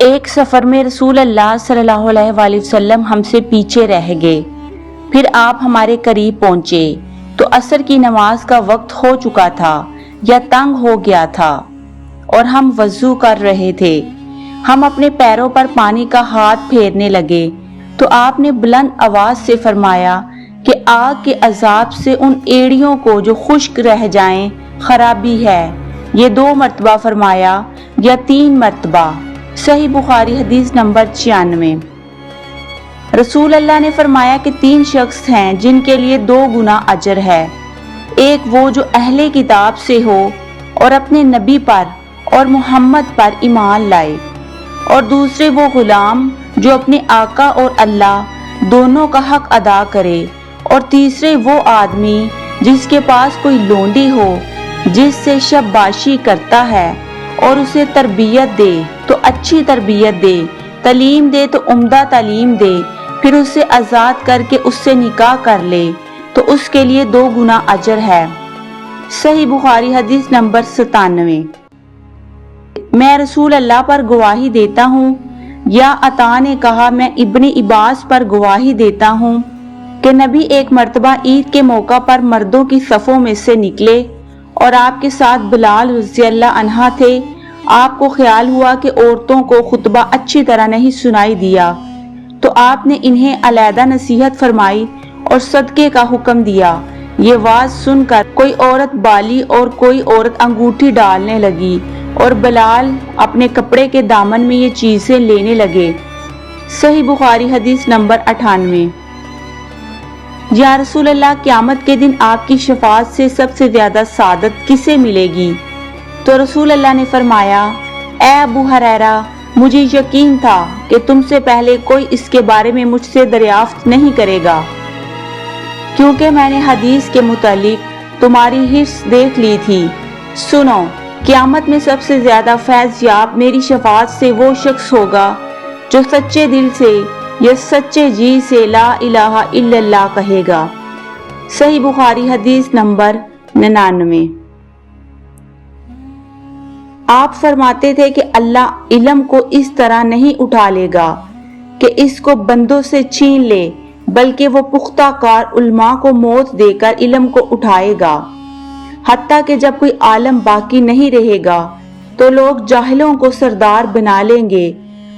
ایک سفر میں رسول اللہ صلی اللہ علیہ وآلہ وسلم ہم سے پیچھے رہ گئے، پھر آپ ہمارے قریب پہنچے تو عصر کی نماز کا وقت ہو چکا تھا یا تنگ ہو گیا تھا اور ہم وضو کر رہے تھے۔ ہم اپنے پیروں پر پانی کا ہاتھ پھیرنے لگے تو آپ نے بلند آواز سے فرمایا کہ آگ کے عذاب سے ان ایڑیوں کو جو خشک رہ جائیں خرابی ہے۔ یہ 2 مرتبہ فرمایا یا 3 مرتبہ۔ صحیح بخاری حدیث نمبر 96۔ رسول اللہ نے فرمایا کہ 3 شخص ہیں جن کے لیے 2 گنا اجر ہے، ایک وہ جو اہل کتاب سے ہو اور اپنے نبی پر اور محمد پر ایمان لائے، اور دوسرے وہ غلام جو اپنے آقا اور اللہ دونوں کا حق ادا کرے، اور تیسرے وہ آدمی جس کے پاس کوئی لونڈی ہو جس سے شب باشی کرتا ہے اور اسے تربیت دے تو اچھی تربیت دے، تعلیم دے تو عمدہ تعلیم دے، پھر اسے آزاد کر کے اس سے نکاح کر لے تو اس کے لیے 2 گنا اجر ہے۔ صحیح بخاری حدیث نمبر 97۔ میں رسول اللہ پر گواہی دیتا ہوں، یا عطا نے کہا میں ابن عباس پر گواہی دیتا ہوں کہ نبی ایک مرتبہ عید کے موقع پر مردوں کی صفوں میں سے نکلے اور آپ کے ساتھ بلال رضی اللہ عنہ تھے۔ آپ کو خیال ہوا کہ عورتوں کو خطبہ اچھی طرح نہیں سنائی دیا تو آپ نے انہیں علیحدہ نصیحت فرمائی اور صدقے کا حکم دیا۔ یہ واز سن کر کوئی عورت بالی اور کوئی عورت انگوٹھی ڈالنے لگی اور بلال اپنے کپڑے کے دامن میں یہ چیزیں لینے لگے۔ صحیح بخاری حدیث نمبر 98۔ یا رسول اللہ، قیامت کے دن آپ کی شفاعت سے سب سے زیادہ سعادت کسے ملے گی؟ تو رسول اللہ نے فرمایا، اے ابو ہریرہ، مجھے یقین تھا کہ تم سے پہلے کوئی اس کے بارے میں مجھ سے دریافت نہیں کرے گا، کیونکہ میں نے حدیث کے متعلق تمہاری حرص دیکھ لی تھی۔ سنو، قیامت میں سب سے زیادہ فیض یاب میری شفاعت سے وہ شخص ہوگا جو سچے دل سے یا سچے جی سے لا الہ الا اللہ کہے گا۔ صحیح بخاری حدیث نمبر 99۔ آپ فرماتے تھے کہ اللہ علم کو اس طرح نہیں اٹھا لے گا کہ اس کو بندوں سے چھین لے، بلکہ وہ پختہ کار علماء کو موت دے کر علم کو اٹھائے گا، حتیٰ کہ جب کوئی عالم باقی نہیں رہے گا تو لوگ جاہلوں کو سردار بنا لیں گے،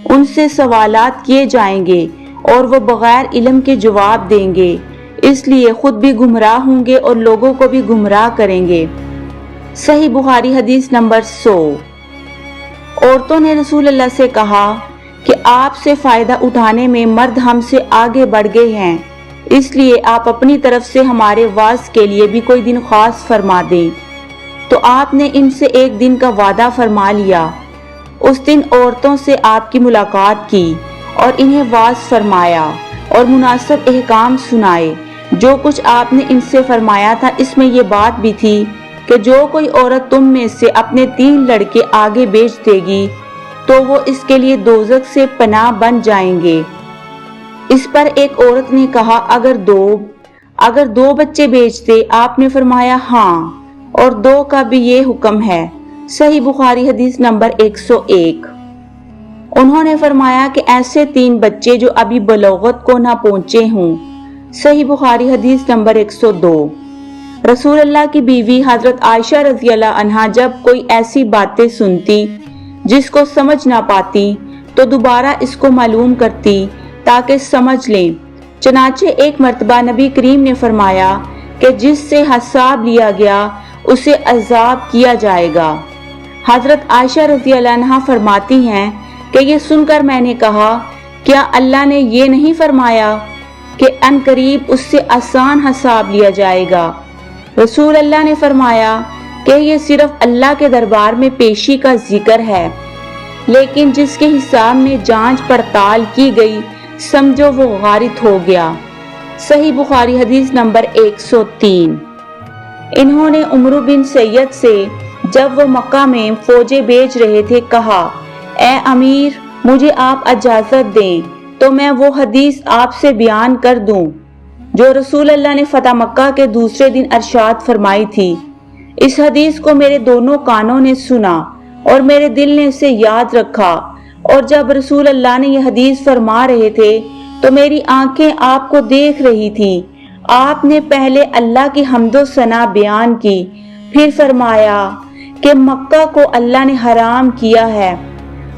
ان سے سوالات کیے جائیں گے اور وہ بغیر علم کے جواب دیں گے، اس لیے خود بھی گمراہ ہوں گے اور لوگوں کو بھی گمراہ کریں گے۔ صحیح بخاری حدیث نمبر 100۔ عورتوں نے رسول اللہ سے کہا کہ آپ سے فائدہ اٹھانے میں مرد ہم سے آگے بڑھ گئے ہیں، اس لیے آپ اپنی طرف سے ہمارے واز کے لیے بھی کوئی دن خاص فرما دیں۔ تو آپ نے ان سے ایک دن کا وعدہ فرما لیا۔ اس دن عورتوں سے آپ کی ملاقات کی اور انہیں واز فرمایا اور مناسب احکام سنائے۔ جو کچھ آپ نے ان سے فرمایا تھا اس میں یہ بات بھی تھی کہ جو کوئی عورت تم میں سے اپنے 3 لڑکے آگے بیچ دے گی تو وہ اس کے لیے دوزخ سے پناہ بن جائیں گے۔ اس پر ایک عورت نے کہا، اگر دو بچے بیچتے؟ آپ نے فرمایا ہاں، اور 2 کا بھی یہ حکم ہے۔ صحیح بخاری حدیث نمبر 101۔ انہوں نے فرمایا کہ ایسے 3 بچے جو ابھی بلوغت کو نہ پہنچے ہوں۔ صحیح بخاری حدیث نمبر 102۔ رسول اللہ کی بیوی حضرت عائشہ رضی اللہ عنہا جب کوئی ایسی باتیں سنتی جس کو سمجھ نہ پاتی تو دوبارہ اس کو معلوم کرتی تاکہ سمجھ لیں۔ چنانچہ ایک مرتبہ نبی کریم نے فرمایا کہ جس سے حساب لیا گیا اسے عذاب کیا جائے گا۔ حضرت عائشہ رضی اللہ عنہا فرماتی ہیں کہ یہ سن کر میں نے کہا، کیا اللہ نے یہ نہیں فرمایا کہ ان قریب اس سے آسان حساب لیا جائے گا؟ رسول اللہ نے فرمایا کہ یہ صرف اللہ کے دربار میں پیشی کا ذکر ہے، لیکن جس کے حساب میں جانچ پڑتال کی گئی سمجھو وہ غارت ہو گیا۔ صحیح بخاری حدیث نمبر 103۔ انہوں نے عمرو بن سید سے جب وہ مکہ میں فوجیں بیچ رہے تھے کہا، اے امیر، مجھے آپ اجازت دیں تو میں وہ حدیث آپ سے بیان کر دوں جو رسول اللہ نے فتح مکہ کے دوسرے دن ارشاد فرمائی تھی۔ اس حدیث کو میرے دونوں کانوں نے سنا اور میرے دل نے اسے یاد رکھا اور جب رسول اللہ نے یہ حدیث فرما رہے تھے تو میری آنکھیں آپ کو دیکھ رہی تھی۔ آپ نے پہلے اللہ کی حمد و ثنا بیان کی، پھر فرمایا کہ مکہ کو اللہ نے حرام کیا ہے،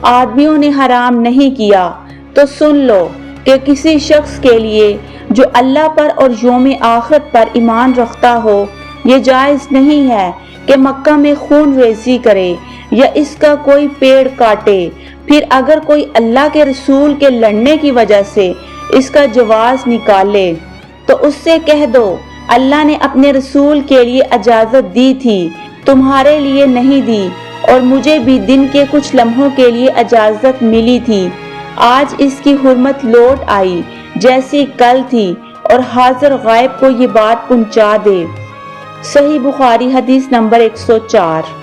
آدمیوں نے حرام نہیں کیا۔ تو سن لو کہ کسی شخص کے لیے جو اللہ پر اور یوم آخرت پر ایمان رکھتا ہو، یہ جائز نہیں ہے کہ مکہ میں خون ریزی کرے یا اس کا کوئی پیڑ کاٹے۔ پھر اگر کوئی اللہ کے رسول کے لڑنے کی وجہ سے اس کا جواز نکالے تو اس سے کہہ دو اللہ نے اپنے رسول کے لیے اجازت دی تھی، تمہارے لیے نہیں دی، اور مجھے بھی دن کے کچھ لمحوں کے لیے اجازت ملی تھی۔ آج اس کی حرمت لوٹ آئی جیسی کل تھی، اور حاضر غائب کو یہ بات پہنچا دے۔ صحیح بخاری حدیث نمبر 104۔